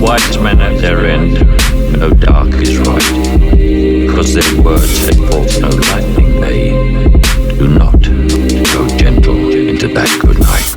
wise men at their end, no dark is right, because their words had forth no lightning they do not go gentle into that good night.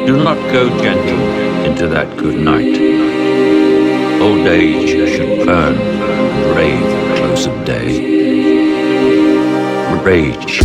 Do not go gentle into that good night. Old age should burn and rave at close of day. Rage.